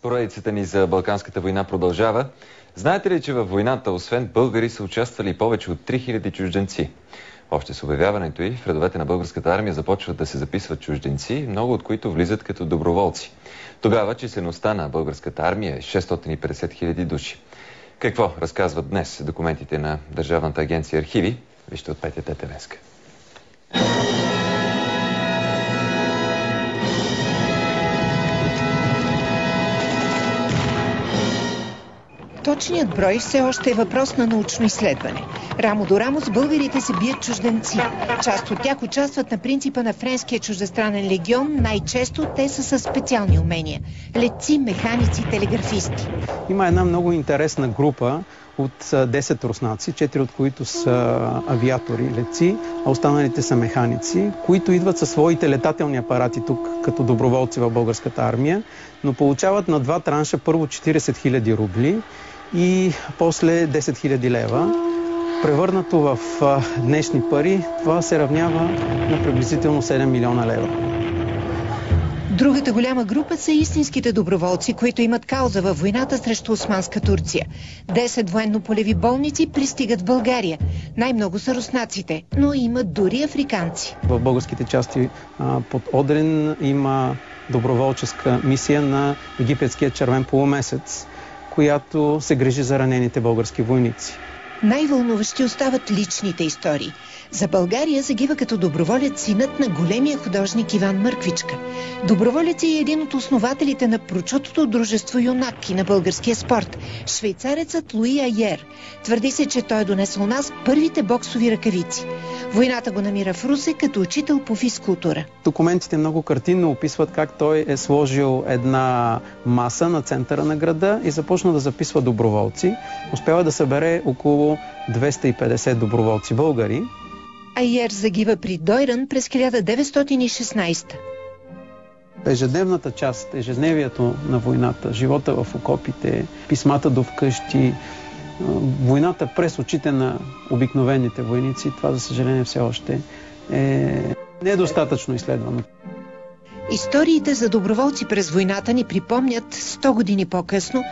Поредицата ни за Балканската война продължава. Знаете ли, че във войната, освен българи, са участвали повече от 3000 чужденци? Още с обявяването й, в редовете на българската армия започват да се записват чужденци, много от които влизат като доброволци. Тогава числеността на българската армия е 650 000 души. Какво разказват днес документите на Държавната агенция архиви? Вижте от Петя Тетевенска. Точният брой все още е въпрос на научно изследване. Рамо до рамо с българите се бият чужденци. Част от тях участват на принципа на Френския чуждестранен легион. Най-често те са със специални умения. Летци, механици, телеграфисти. Има една много интересна група от 10 руснаци, 4 от които са авиатори, летци, а останалите са механици, които идват със своите летателни апарати тук като доброволци в българската армия, но получават на два транша първо 40 000 рубли и после 10 000 лева. Превърнато в днешни пари, това се равнява на приблизително 7 милиона лева. Другата голяма група са истинските доброволци, които имат кауза във войната срещу Османска Турция. 10 военно-полеви болници пристигат в България. Най-много са руснаците, но имат дори африканци. В българските части под Одрин има доброволческа мисия на египетския червен полумесец, която се грижи за ранените български войници. Най-вълнуващи остават личните истории. За България загива като доброволец синът на големия художник Иван Мърквичка. Доброволец е един от основателите на прочутото дружество Юнак и на българския спорт – швейцарецът Луи Айер. Твърди се, че той е донесъл нас първите боксови ръкавици. Войната го намира в Русе като учител по физкултура. Документите много картинно описват как той е сложил една маса на центъра на града и започна да записва доброволци. Успява да събере около 250 доброволци българи. Айер загива при Дойран през 1916. Ежедневната част, ежедневието на войната, живота в окопите, писмата до вкъщи, войната през очите на обикновените войници, това за съжаление все още е недостатъчно изследвано. Историите за доброволци през войната ни припомнят 100 години по-късно